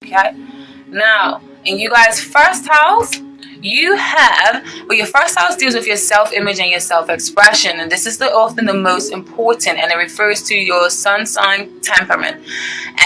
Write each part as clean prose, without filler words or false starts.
Okay, now in you guys' first house, you have, well, your first house deals with your self-image and your self-expression, and this is often the most important, and it refers to your sun sign temperament,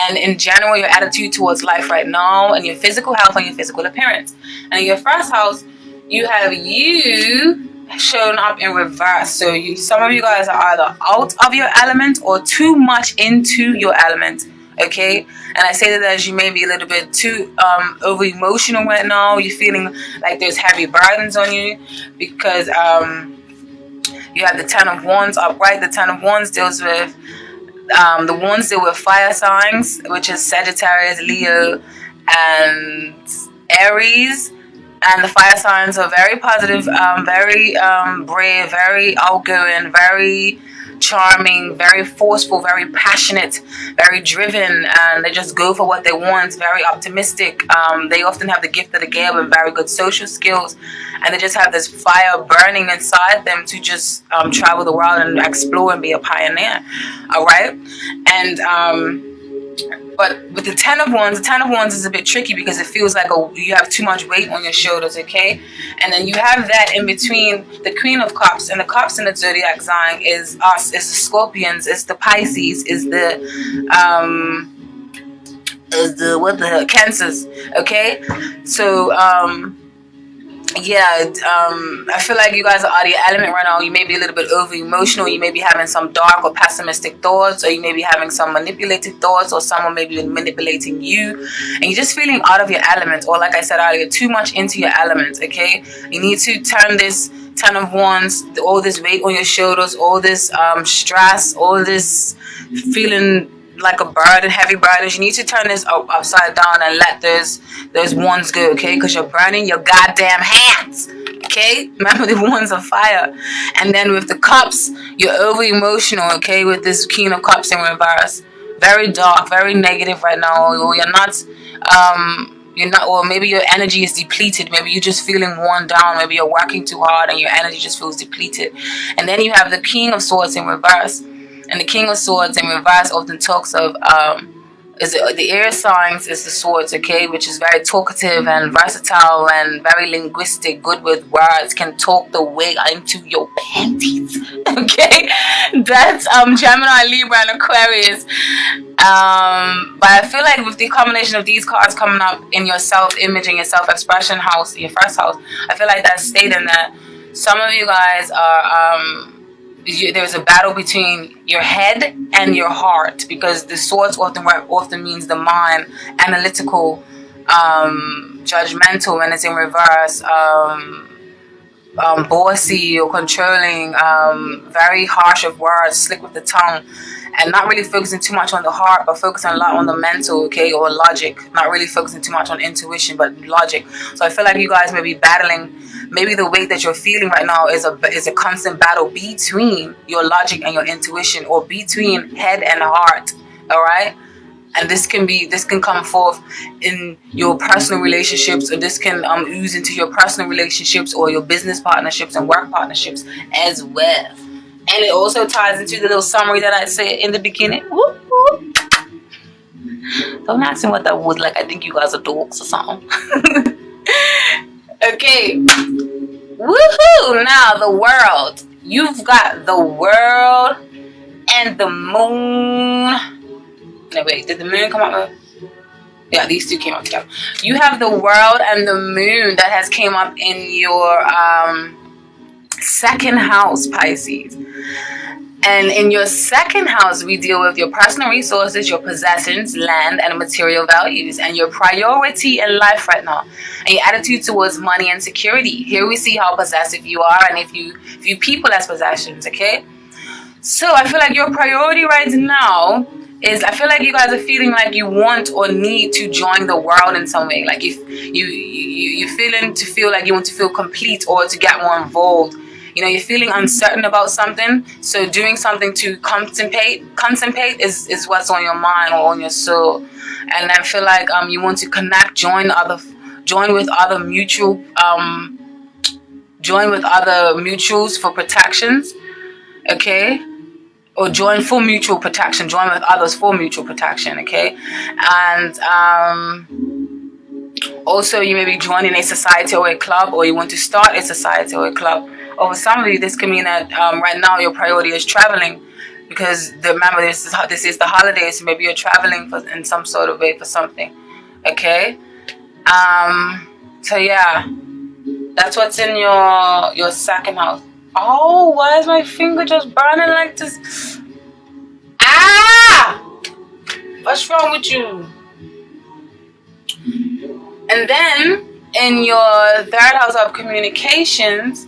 and in general your attitude towards life right now, and your physical health and your physical appearance. And in your first house, you have you shown up in reverse. So some of you guys are either out of your element or too much into your element. Okay, and I say that as you may be a little bit too over emotional right now. You're feeling like there's heavy burdens on you because you have the Ten of Wands upright. The Ten of Wands deals with the Wands deal with fire signs, which is Sagittarius, Leo, and Aries. And the fire signs are very positive, very brave, very outgoing, very charming, very forceful, very passionate, very driven, and they just go for what they want, very optimistic. They often have the gift of the gab and very good social skills, and they just have this fire burning inside them to just travel the world and explore and be a pioneer. All right, and but with the Ten of Wands is a bit tricky because it feels like you have too much weight on your shoulders, okay? And then you have that in between the Queen of Cups, and the Cups in the zodiac sign is us, is the Scorpions, is the Pisces, is the Cancers, okay? So I feel like you guys are out of your element right now. You may be a little bit over emotional. You may be having some dark or pessimistic thoughts, or you may be having some manipulative thoughts, or someone may be manipulating you, and you're just feeling out of your element, or like I said earlier, too much into your element. Okay, you need to turn this Ten of Wands, all this weight on your shoulders, all this stress, all this feeling like a burden, heavy burdens. You need to turn this upside down and let those wands go, okay? Because you're burning your goddamn hands, okay? Remember, the wands of fire. And then with the cups, you're over emotional, okay? With this King of Cups in reverse, very dark, very negative right now. You're not, or maybe your energy is depleted. Maybe you're just feeling worn down. Maybe you're working too hard and your energy just feels depleted. And then you have the King of Swords in reverse. And the King of Swords in reverse often talks of the air signs is the swords, okay, which is very talkative and versatile and very linguistic, good with words, can talk the way into your panties, okay. That's Gemini, Libra, and Aquarius. But I feel like with the combination of these cards coming up in your self-image and your self-expression house, your first house, I feel like that's stating that some of you guys are there's a battle between your head and your heart, because the swords often means the mind, analytical, judgmental, when it's in reverse, bossy or controlling, very harsh of words, slick with the tongue, and not really focusing too much on the heart, but focusing a lot on the mental, okay, or logic. Not really focusing too much on intuition, but logic. So I feel like you guys may be battling. Maybe the weight that you're feeling right now is a constant battle between your logic and your intuition, or between head and heart. All right. And this can come forth in your personal relationships, or this can ooze into your personal relationships or your business partnerships and work partnerships as well. And it also ties into the little summary that I said in the beginning. Whoop, whoop. Don't ask me what that was like. I think you guys are dogs or something. Okay. Woohoo! Now the world. You've got the world and the moon. No, wait, did the moon come up? Yeah, these two came up together. You have the world and the moon that has came up in your second house, Pisces. And in your second house, we deal with your personal resources, your possessions, land, and material values, and your priority in life right now, and your attitude towards money and security. Here we see how possessive you are, and if you view people as possessions, okay? So I feel like your priority right now is, I feel like you guys are feeling like you want or need to join the world in some way. Like you're feeling to feel like you want to feel complete or to get more involved. You know, you're feeling uncertain about something, so doing something to contemplate is what's on your mind or on your soul. And I feel like you want to connect, join with other mutuals for protections, okay? or join for mutual protection. Join with others for mutual protection, okay? And also, you may be joining a society or a club, or you want to start a society or a club. Or for some of you, this can mean that right now your priority is traveling, because remember, this is the holidays, so maybe you're traveling in some sort of way for something, okay? So yeah, that's what's in your second house. Oh, why is my finger just burning like this? Ah! What's wrong with you? And then in your third house of communications,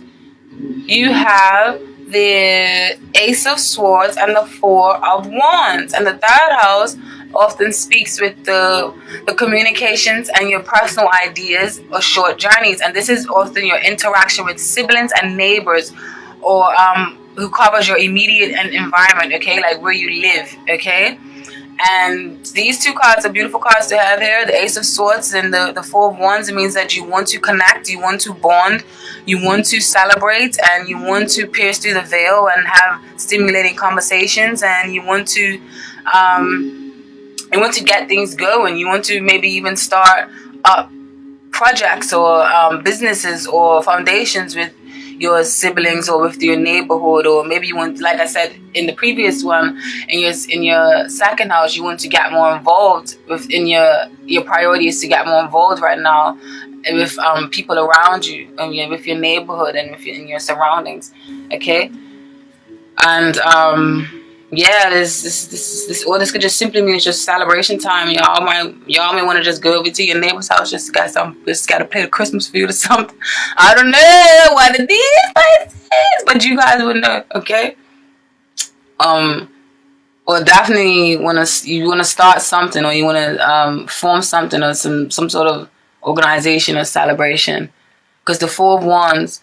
you have the Ace of Swords and the Four of Wands. And the third house often speaks with the communications and your personal ideas or short journeys. And this is often your interaction with siblings and neighbors, or who covers your immediate environment, okay, like where you live, okay? And these two cards are beautiful cards to have here, the Ace of Swords and the Four of Wands. It means that you want to connect, you want to bond, you want to celebrate, and you want to pierce through the veil and have stimulating conversations, and you want to get things going. You want to maybe even start up projects or businesses or foundations with your siblings or with your neighborhood, or maybe you want, like I said in the previous one, in your second house, you want to get more involved within your priority is to get more involved right now with people around you, and with your neighborhood and in your surroundings, okay? And yeah, this could just simply mean it's just celebration time. Y'all may want to just go over to your neighbor's house, just got to play the Christmas field or something. I don't know what it is, but you guys would know, okay? Or definitely you want to start something, or you want to form something, or some sort of organization or celebration, because the Four of Wands.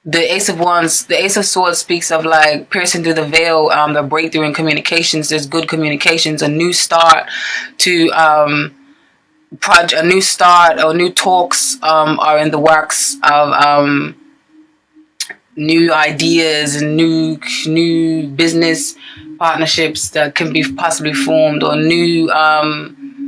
The Ace of Wands, the Ace of Swords speaks of like piercing through the veil, the breakthrough in communications. There's good communications, a new start to a new start, or new talks are in the works of new ideas and new business partnerships that can be possibly formed, or new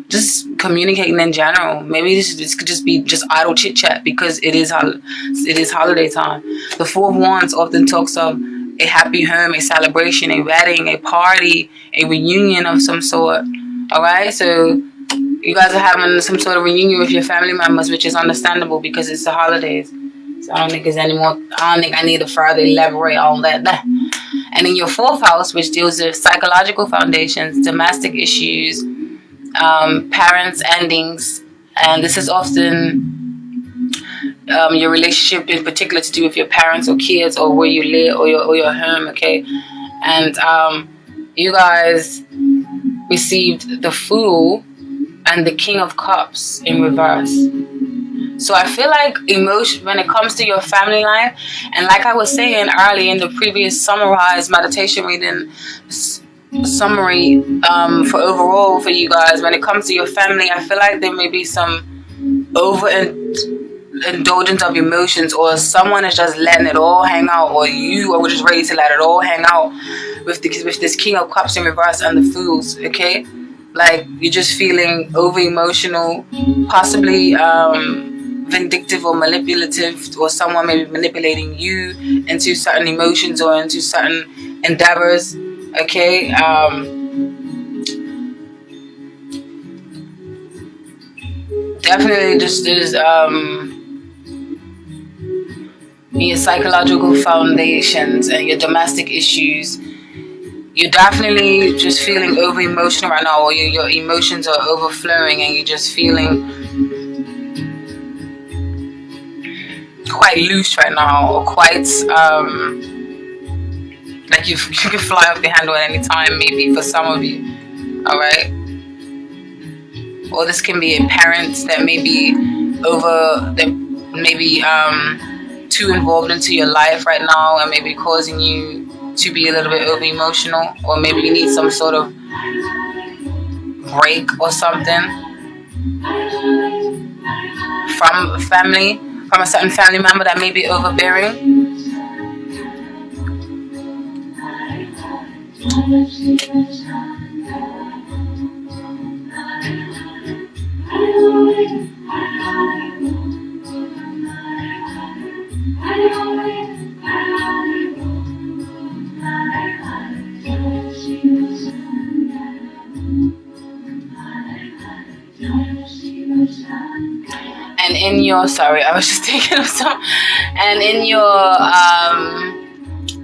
just communicating in general. Maybe this could just be just idle chit chat, because it is holiday time. The Four of Wands often talks of a happy home, a celebration, a wedding, a party, a reunion of some sort. All right, so you guys are having some sort of reunion with your family members, which is understandable because it's the holidays. So I don't think I need to further elaborate on that. And in your fourth house, which deals with psychological foundations, domestic issues, parents' endings, and this is often your relationship in particular to do with your parents or kids, or where you live, or your home, okay? And you guys received the Fool and the King of Cups in reverse. So I feel like emotion, when it comes to your family life, and like I was saying earlier in the previous summarized meditation reading summary for overall for you guys, when it comes to your family, I feel like there may be some indulgence of emotions, or someone is just letting it all hang out, or you are just ready to let it all hang out with this King of Cups in reverse and the Fools, okay? Like you're just feeling over emotional, possibly vindictive or manipulative, or someone may be manipulating you into certain emotions or into certain endeavors, okay? Definitely just there's your psychological foundations and your domestic issues. You're definitely just feeling over emotional right now, or your emotions are overflowing and you're just feeling quite loose right now, or quite like you can fly off the handle at any time, maybe for some of you. Alright? Or this can be a parent that may be too involved into your life right now, and maybe causing you to be a little bit over emotional, or maybe you need some sort of break or something from a certain family member that may be overbearing. And in your, sorry, I was just thinking of some, and in your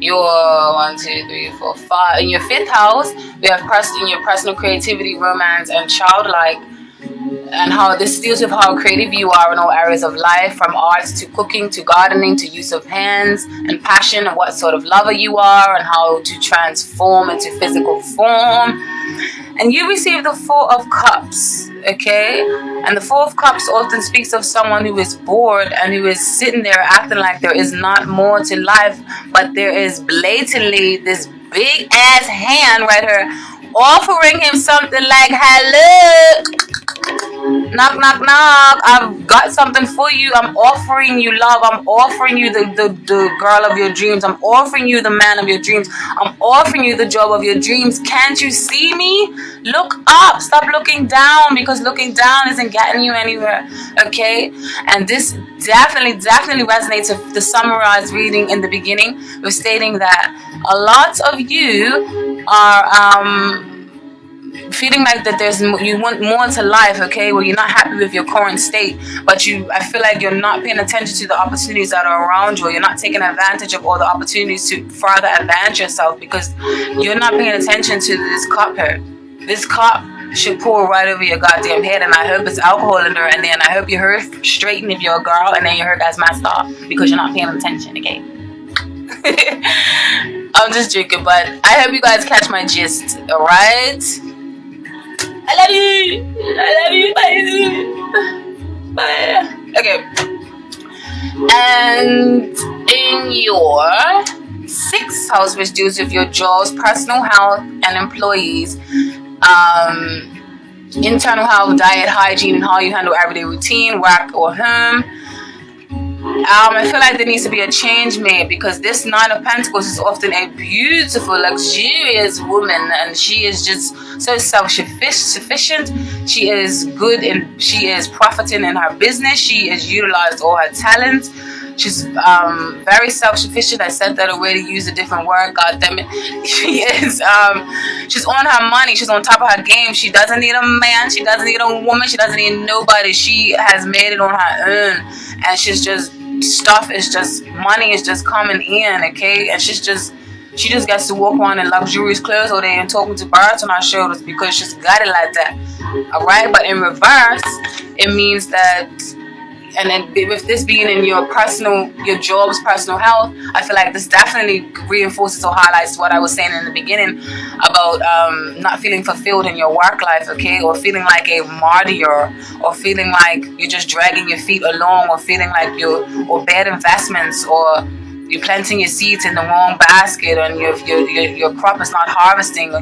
1, 2, 3, 4, 5, in your 5th house, we have in your personal creativity, romance, and childlike, and how this deals with how creative you are in all areas of life, from arts to cooking to gardening to use of hands and passion, and what sort of lover you are and how to transform into physical form. And you receive the 4 of Cups, okay? And the 4 of Cups often speaks of someone who is bored and who is sitting there acting like there is not more to life, but there is blatantly this big ass hand right here offering him something like, hello, knock, knock, knock, I've got something for you. I'm offering you love. I'm offering you the girl of your dreams. I'm offering you the man of your dreams. I'm offering you the job of your dreams. Can't you see me? Look up. Stop looking down, because looking down isn't getting you anywhere. Okay? And this definitely resonates with the summarized reading in the beginning, with stating that a lot of you are feeling like that you want more to life, okay, where you're not happy with your current state, but I feel like you're not paying attention to the opportunities that are around you, or you're not taking advantage of all the opportunities to further advance yourself, because you're not paying attention to this cup here. This cup should pour right over your goddamn head, and I hope it's alcohol in there, and then I hope your hair straightened if you're a girl, and then your hair gets messed up because you're not paying attention, okay? I'm just joking, but I hope you guys catch my gist, alright? I love you, bye. Okay. And in your 6th house, which deals with your jobs, personal health, and employees, internal health, diet, hygiene, and how you handle everyday routine, work or home. I feel like there needs to be a change made, because this 9 of Pentacles is often a beautiful, luxurious woman, and she is just so self-sufficient. She is good and she is profiting in her business. She is utilized all her talents. She's very self-sufficient. I said that already. Use a different word. God damn it. She is. She's on her money. She's on top of her game. She doesn't need a man. She doesn't need a woman. She doesn't need nobody. She has made it on her own, and she's just money is just coming in. Okay, and she just gets to walk around in luxurious clothes all day and talking to birds on her shoulders, because she's got it like that. All right, but in reverse, it means that. And then with this being in your job's personal health, I feel like this definitely reinforces or highlights what I was saying in the beginning about not feeling fulfilled in your work life, okay? Or feeling like a martyr, or feeling like you're just dragging your feet along, or feeling like or bad investments, or you're planting your seeds in the wrong basket, and your crop is not harvesting,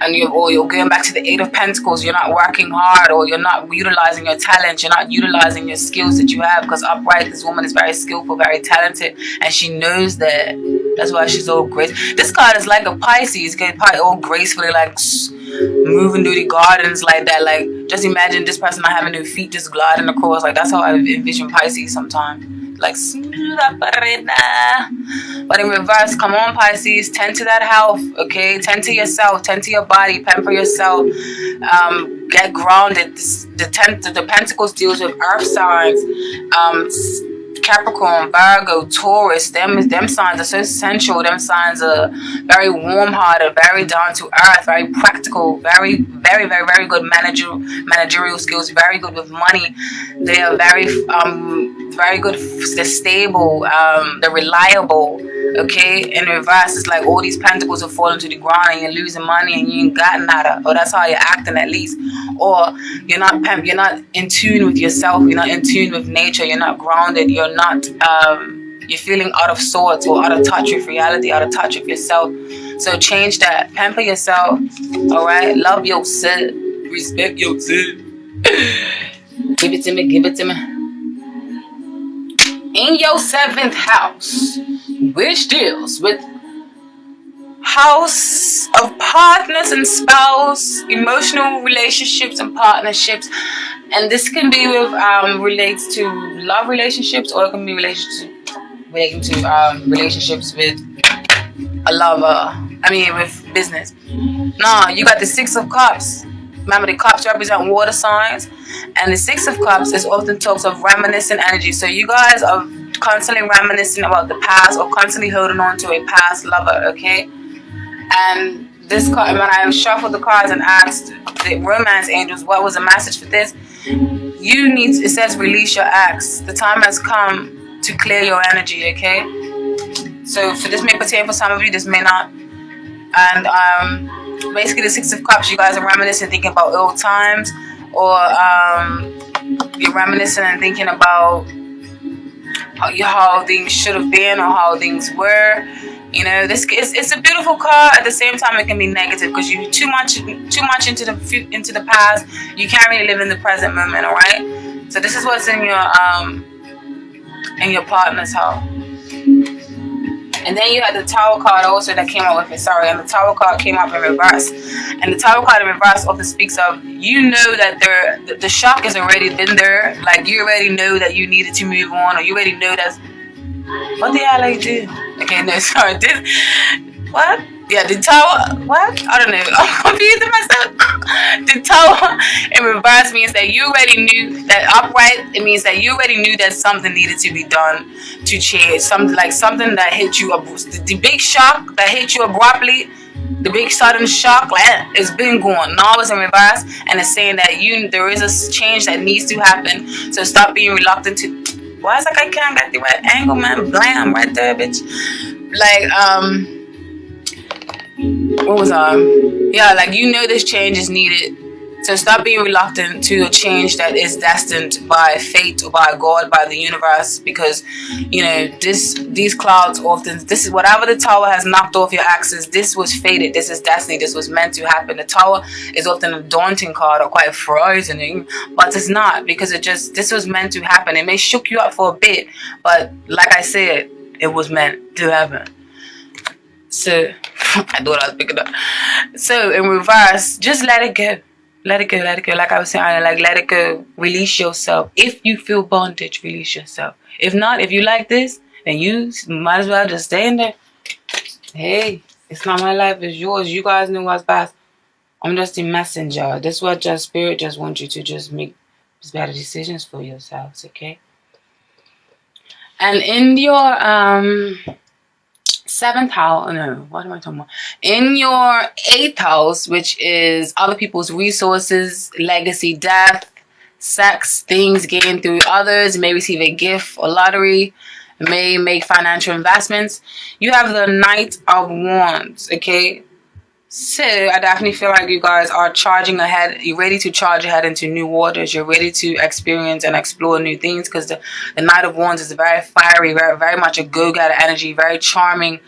and you're going back to the 8 of Pentacles. You're not working hard, or you're not utilizing your talent. You're not utilizing your skills that you have, because upright, this woman is very skillful, very talented, and she knows that. That's why she's all graceful. This card is like a Pisces, okay? Probably all gracefully, like moving through the gardens like that. Like, just imagine this person not having their feet just gliding across. Like, that's how I envision Pisces sometimes. Like, smooth operator. But in reverse, come on, Pisces, tend to that health, okay? Tend to yourself, tend to your body, pamper yourself, get grounded. The Pentacles deals with earth signs, Capricorn, Virgo, Taurus. Them signs are so sensual. Them signs are very warm-hearted, very down to earth, very practical, very, very, very, very good managerial skills, very good with money. They are very good. They're stable. They're reliable. Okay. In reverse, it's like all these pentacles are falling to the ground, and you're losing money, and you ain't got nada. Or that's how you're acting, at least. Or you're not in tune with yourself. You're not in tune with nature. You're not grounded. You're not. You're feeling out of sorts, or out of touch with reality, out of touch with yourself. So change that. Pamper yourself. All right. Love yourself. Respect yourself. Give it to me. Give it to me. In your 7th house, which deals with house of partners and spouse, emotional relationships and partnerships. And this can be with relates to love relationships, or it can be relating to relationships with a lover. With business. No, you got the Six of Cups. Remember, the cups represent water signs, and the Six of Cups is often talks of reminiscent energy. So you guys are constantly reminiscing about the past, or constantly holding on to a past lover, okay? And this card, when I shuffled the cards and asked the romance angels what was the message for this, it says release your ex. The time has come to clear your energy, okay? So for this may pertain for some of you, this may not. And basically the Six of Cups, you guys are reminiscing, thinking about old times, or you're reminiscing and thinking about how things should have been, or how things were. It's a beautiful card. At the same time, it can be negative because you too much into the past. You can't really live in the present moment. All right. So this is what's in your partner's house. And then you had the Tower card also that came out with it. Sorry, and the Tower card came up in reverse. And the Tower card in reverse often speaks of, that the shock has already been there. Like, you already know that you needed to move on, or you already know that. What the hell I do? Okay, no, sorry. What? Yeah, the Tower. What? I don't know. I'm confusing myself. The Tower in reverse means that you already knew that. Upright, it means that you already knew that something needed to be done to change. Something that hit you. The big shock that hit you abruptly. The big sudden shock, it's been going. Now it's in reverse, and it's saying that there is a change that needs to happen. So stop being reluctant to. Why is I can't get the right angle, man? Blam, right there, bitch. What was this change is needed. So stop being reluctant to a change that is destined by fate, or by God, by the universe, because these clouds often, this is whatever the Tower has knocked off your axis. This was fated. This is destiny. This was meant to happen. The Tower is often a daunting card, or quite frightening, but it's not, because this was meant to happen. It may shook you up for a bit, but like I said, it was meant to happen. So I thought I was picking up. So in reverse, just let it go. Let it go, let it go. Like I was saying, let it go. Release yourself. If you feel bondage, release yourself. If not, if you like this, then you might as well just stay in there. Hey, it's not my life, it's yours. You guys know what's best. I'm just a messenger. That's what spirit just wants you to just make better decisions for yourselves, okay? And in your seventh house, no, what am I talking about? In your eighth house, which is other people's resources, legacy, death, sex, things gained through others, may receive a gift or lottery, may make financial investments. You have the Knight of Wands, okay? So I definitely feel like you guys are charging ahead. You're ready to charge ahead into new waters. You're ready to experience and explore new things, because the Knight of Wands is very fiery, very, very much a go-getter energy, very charming,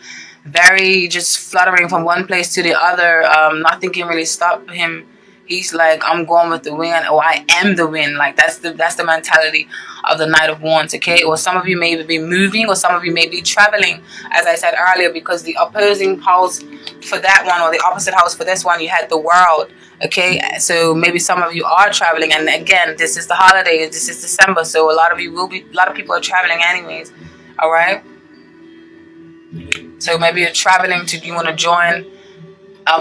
very just fluttering from one place to the other. Nothing can really stop him. He's like, I'm going with the wind, or I am the wind. Like that's the mentality of the Knight of Wands, okay? Or some of you may be moving, or some of you may be traveling, as I said earlier, because the opposing house for that one, or the opposite house for this one, you had the World, okay? So maybe some of you are traveling, and again, this is the holiday, this is December, so a lot of people are traveling anyways, all right? So maybe you're traveling you want to join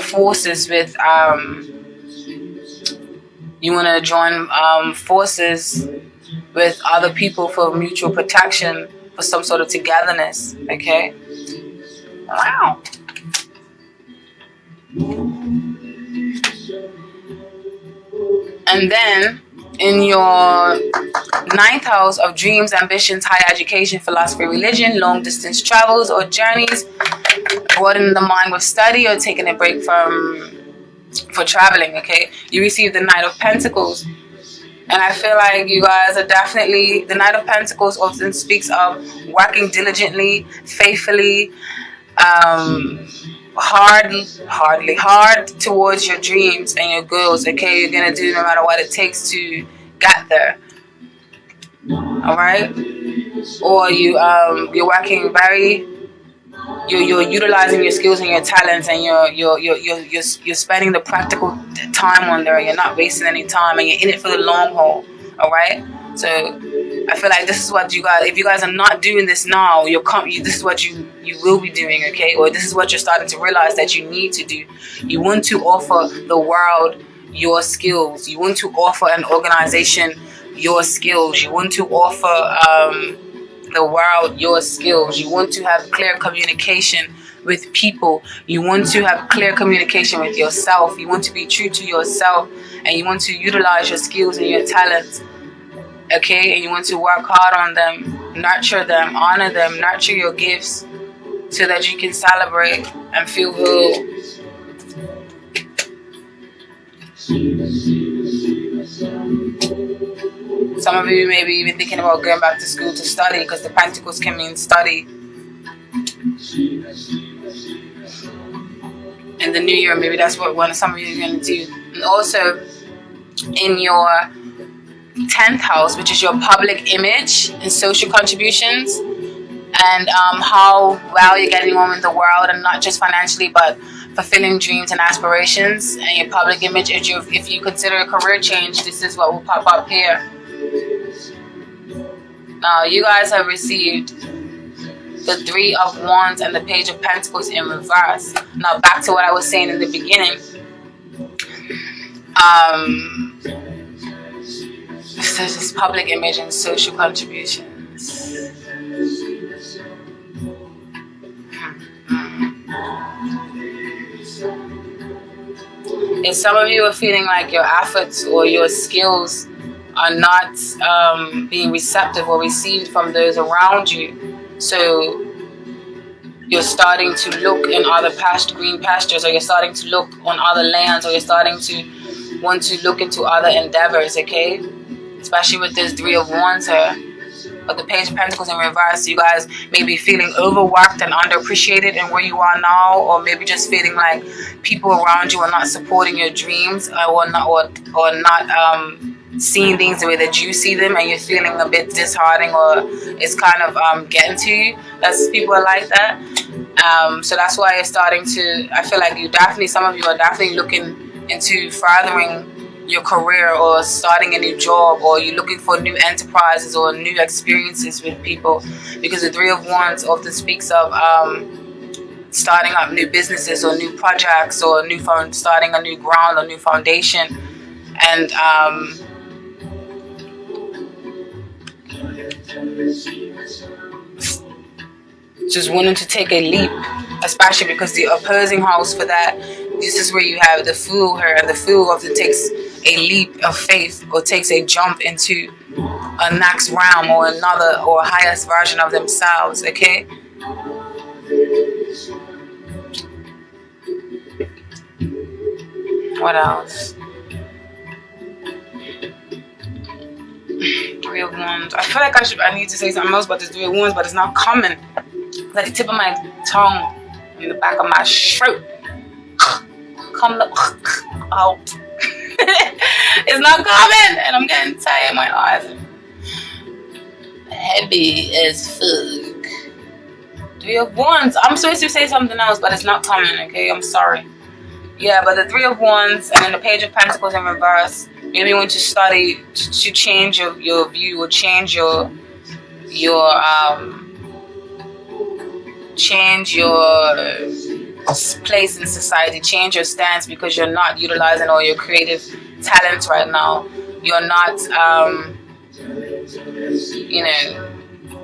forces with forces with other people for mutual protection, for some sort of togetherness, okay? Wow. And then in your ninth house of dreams, ambitions, higher education, philosophy, religion, long distance travels or journeys, broadening the mind with study, or taking a break for traveling, okay? You receive the Knight of Pentacles. And I feel like you guys are definitely, the Knight of Pentacles often speaks of working diligently, faithfully, hard towards your dreams and your goals, okay? You're going to do no matter what it takes to get there, all right? Or you're working very you're utilizing your skills and your talents, and you're spending the practical time on there. You're not wasting any time, and you're in it for the long haul. All right. So I feel like this is what you guys. If you guys are not doing this now, this is what you will be doing. Okay, or this is what you're starting to realize that you need to do. You want to offer the world your skills. You want to offer an organization your skills. You want to offer the world your skills. You want to have clear communication with people. You want to have clear communication with yourself. You want to be true to yourself, and you want to utilize your skills and your talents. Okay, and you want to work hard on them, nurture them, honor them, nurture your gifts, so that you can celebrate and feel whole. Some of you may be even thinking about going back to school to study, because the Pentacles can mean study. In the new year, maybe that's what some of you are going to do. And also in your 10th house, which is your public image and social contributions, and how well you're getting on in the world, and not just financially, but fulfilling dreams and aspirations, and your public image. If you consider a career change, this is what will pop up here. Now, you guys have received the 3 of Wands and the Page of Pentacles in reverse. Now, back to what I was saying in the beginning. This is public image and social contributions. If some of you are feeling like your efforts or your skills are not being receptive or received from those around you, so you're starting to look in other green pastures, or you're starting to look on other lands, or you're starting to want to look into other endeavors, okay? Especially with this 3 of Wands here. But the Page of Pentacles in reverse, you guys may be feeling overworked and underappreciated in where you are now, or maybe just feeling like people around you are not supporting your dreams, or not seeing things the way that you see them, and you're feeling a bit disheartening, or it's kind of getting to you. People are like that. So that's why you're starting to, I feel like some of you are definitely looking into furthering your career, or starting a new job, or you're looking for new enterprises or new experiences with people, because the 3 of Wands often speaks of starting up new businesses or new projects, or starting a new ground or new foundation, and just wanting to take a leap, especially because the opposing house for that, this is where you have the Fool here, and the Fool often takes a leap of faith, or takes a jump into a next realm, or another, or a highest version of themselves, okay? What else? 3 of Wands. I feel like I need to say something else about this 3 of Wands, but it's not coming. Like the tip of my tongue in the back of my throat. Come out. It's not coming, and I'm getting tired. My eyes are heavy as fuck. 3 of Wands. I'm supposed to say something else, but it's not coming, okay? I'm sorry. Yeah, but the 3 of Wands and then the Page of Pentacles in reverse. Maybe you want to study to change your view, or change your place in society, change your stance, because you're not utilizing all your creative talents right now. You're not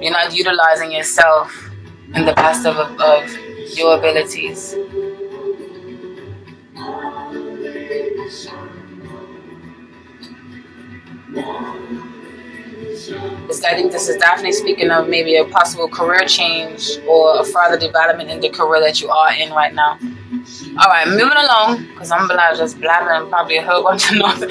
you're not utilizing yourself in the best of your abilities. I think this is definitely speaking of maybe a possible career change, or a further development in the career that you are in right now. Alright, moving along, because I'm just blabbing probably a whole bunch of nothing.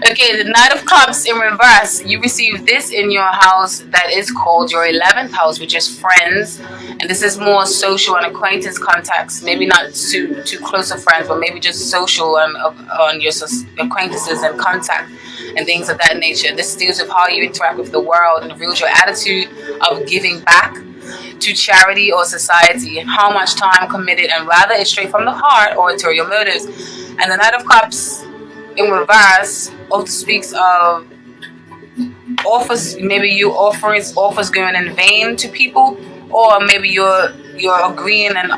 Okay, the Knight of Cups in reverse. You receive this in your house that is called your 11th house, which is friends. And this is more social and acquaintance contacts. Maybe not too close of friends, but maybe just social and on your acquaintances and contact and things of that nature. This deals with how you interact with the world and reveals your attitude of giving back. to charity or society, and how much time committed, and rather it's straight from the heart or ulterior motives. And the Knight of Cups in reverse also speaks of offers, maybe you offers going in vain to people, or maybe you're agreeing and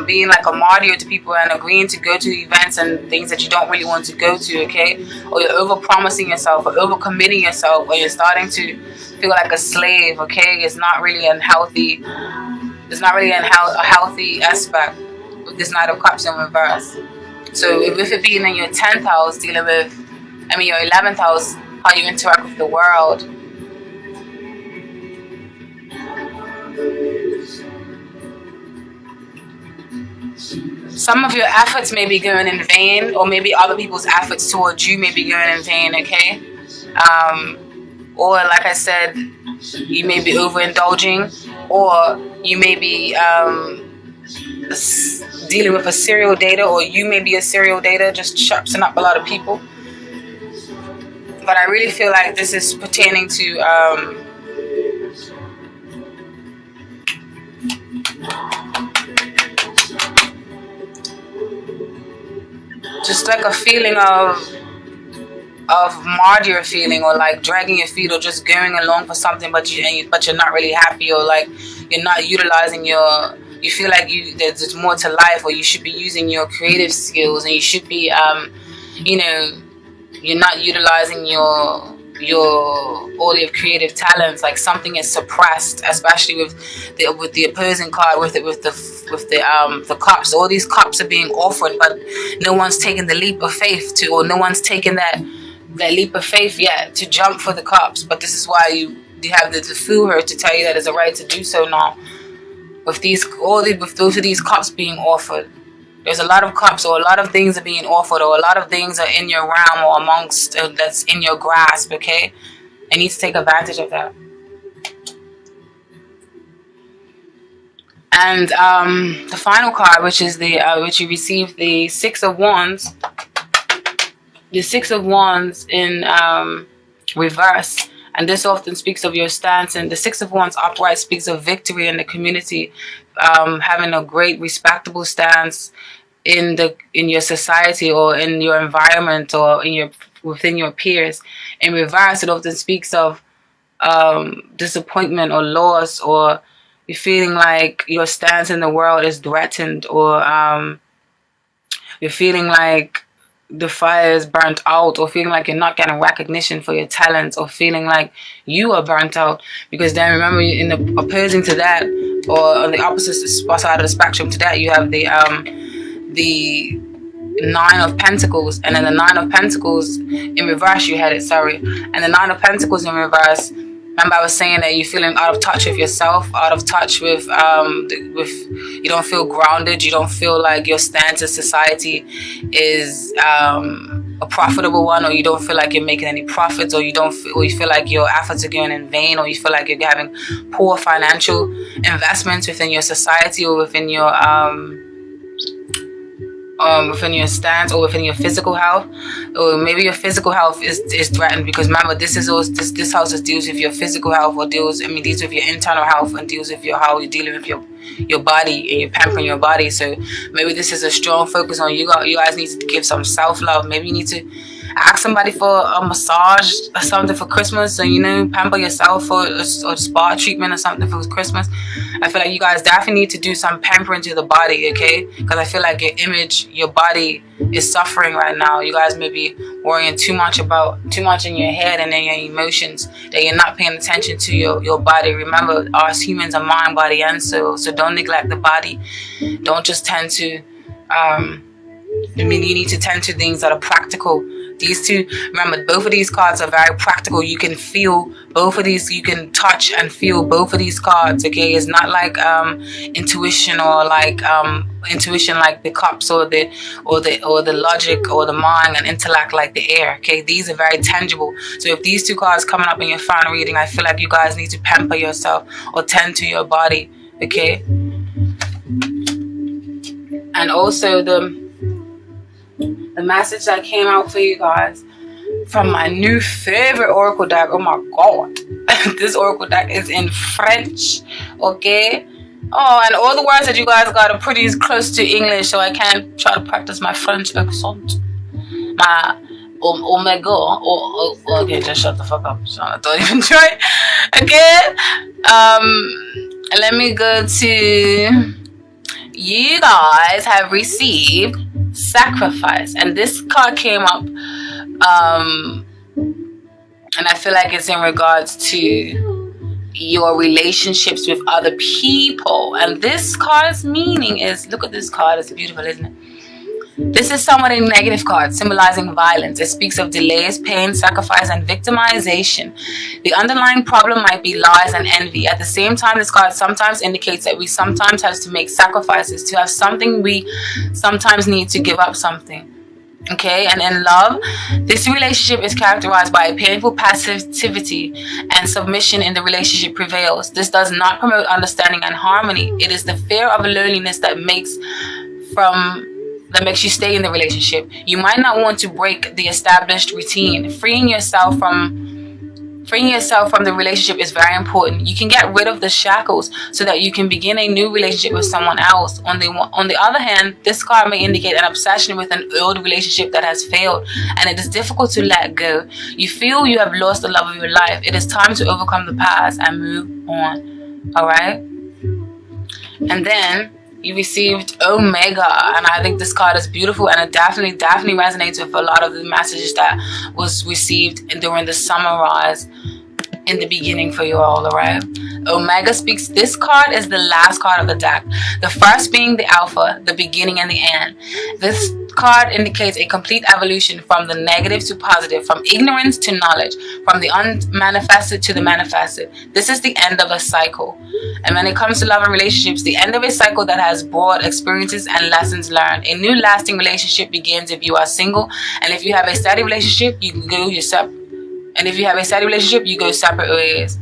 being like a martyr to people and agreeing to go to events and things that you don't really want to go to, okay? Or you're over promising yourself or over committing yourself, or you're starting to feel like a slave, okay? It's not really a healthy aspect with this Knight of Cups in reverse. So with it being in your 10th house, dealing with, your 11th house, how you interact with the world. Some of your efforts may be going in vain, or maybe other people's efforts towards you may be going in vain, okay? Or like I said, you may be overindulging, or you may be dealing with a serial dater, or you may be a serial dater, just sharpening up a lot of people. But I really feel like this is pertaining to just like a feeling of martyr feeling, or like dragging your feet, or just going along for something, but you're not really happy, or like you're not utilizing you feel like there's more to life, or you should be using your creative skills, and you should be you're not utilizing all your creative talents. Like something is suppressed, especially with the opposing card, with the cups. All these cups are being offered, but no one's taken the leap of faith or no one's taken that leap of faith yet to jump for the cups. But this is why you have the fool her to tell you that it's a right to do so now. With both of these cups being offered, there's a lot of cups, or a lot of things are being offered, or a lot of things are in your realm, or amongst that's in your grasp, okay? You need to take advantage of that. And the final card, which is which you received, the Six of Wands. The Six of Wands in reverse. And this often speaks of your stance. And the Six of Wands upright speaks of victory in the community, having a great, respectable stance in your society, or in your environment, or within your peers. In reverse, it often speaks of disappointment or loss, or you're feeling like your stance in the world is threatened, or you're feeling like the fire is burnt out, or feeling like you're not getting recognition for your talents, or feeling like you are burnt out. Because then remember, in the opposing to that, or on the opposite side of the spectrum to that, you have the Nine of Pentacles. And then the Nine of Pentacles in reverse, you had it, sorry. And the Nine of Pentacles in reverse, remember I was saying that you're feeling out of touch with yourself, out of touch with you don't feel grounded, you don't feel like your stance in society is a profitable one, or you don't feel like you're making any profits, or you feel like your efforts are going in vain, or you feel like you're having poor financial investments within your society, or within your stance, or within your physical health. Or maybe your physical health is threatened, because remember, this house deals with your physical health, or deals with your internal health, and deals with how you're dealing with your body, and you're pampering your body. So maybe this is a strong focus on you guys need to give some self-love. Maybe you need to ask somebody for a massage or something for Christmas, and pamper yourself for a spa treatment or something for Christmas. I feel like you guys definitely need to do some pampering to the body, okay? Because I feel like your body is suffering right now. You guys may be worrying too much in your head and in your emotions, that you're not paying attention to your body. Remember, us humans are mind, body, and soul. So don't neglect the body. Don't just tend to you need to tend to things that are practical. These two, remember, both of these cards are very practical. You can feel both of these. You can touch and feel both of these cards. Okay, it's not like intuition, or like intuition like the cups, or the logic, or the mind and intellect like the air. Okay, these are very tangible. So if these two cards coming up in your final reading, I feel like you guys need to pamper yourself or tend to your body. Okay, and also the message that came out for you guys from my new favorite oracle deck. Oh my god, this oracle deck is in French, okay? Oh, and all the words that you guys got are pretty close to English, so I can't try to practice my French accent. My omega. Okay, just shut the fuck up. I don't even try. Okay. Let me go to. You guys have received sacrifice, and this card came up. And I feel like it's in regards to your relationships with other people. And this card's meaning is, look at this card, it's beautiful, isn't it? This is somewhat a negative card, symbolizing violence. It speaks of delays, pain, sacrifice, and victimization. The underlying problem might be lies and envy. At the same time, this card sometimes indicates that we sometimes have to make sacrifices. To have something, we sometimes need to give up something. Okay, and in love, this relationship is characterized by a painful passivity, and submission in the relationship prevails. This does not promote understanding and harmony. It is the fear of loneliness that makes you stay in the relationship. You might not want to break the established routine. Freeing yourself from the relationship is very important. You can get rid of the shackles so that you can begin a new relationship with someone else. On the other hand, this card may indicate an obsession with an old relationship that has failed, and it is difficult to let go. You feel you have lost the love of your life. It is time to overcome the past and move on. Alright? And then you received Omega, and I think this card is beautiful, and it definitely resonates with a lot of the messages that was received during the summer rise in the beginning for you all. Alright, Omega speaks. This card is the last card of the deck, the first being the Alpha, the beginning and the end. This card indicates a complete evolution from the negative to positive, from ignorance to knowledge, from the unmanifested to the manifested. This is the end of a cycle. And when it comes to love and relationships, the end of a cycle that has brought experiences and lessons learned. A new lasting relationship begins if you are single, and if you have a steady relationship, you can go yourself. And if you have a steady relationship, you go separate ways.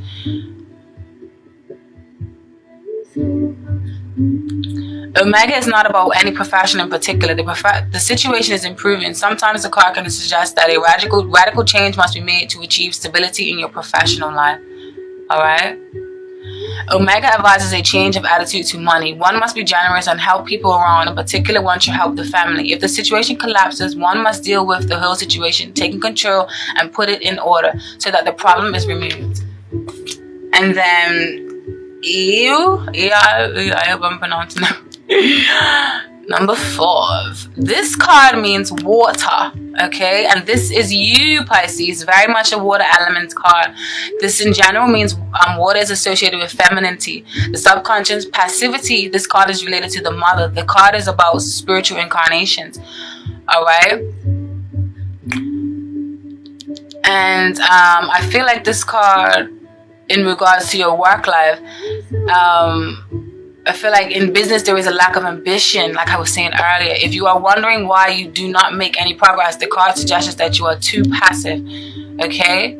Omega is not about any profession in particular. The situation is improving. Sometimes the card can suggest that a radical change must be made to achieve stability in your professional life. Alright? Omega advises a change of attitude to money. One must be generous and help people around. In particular, one should help the family. If the situation collapses, one must deal with the whole situation, taking control and put it in order so that the problem is removed. And then I hope I'm pronouncing it. Number 4. This card means water, okay? And this is you, Pisces, very much a water element card. This in general means water is associated with femininity, the subconscious, passivity. This card is related to the mother. The card is about spiritual incarnations, all right? And I feel like this card, in regards to your work life, I feel like in business there is a lack of ambition, like I was saying earlier. If you are wondering why you do not make any progress, the card suggests that you are too passive, okay?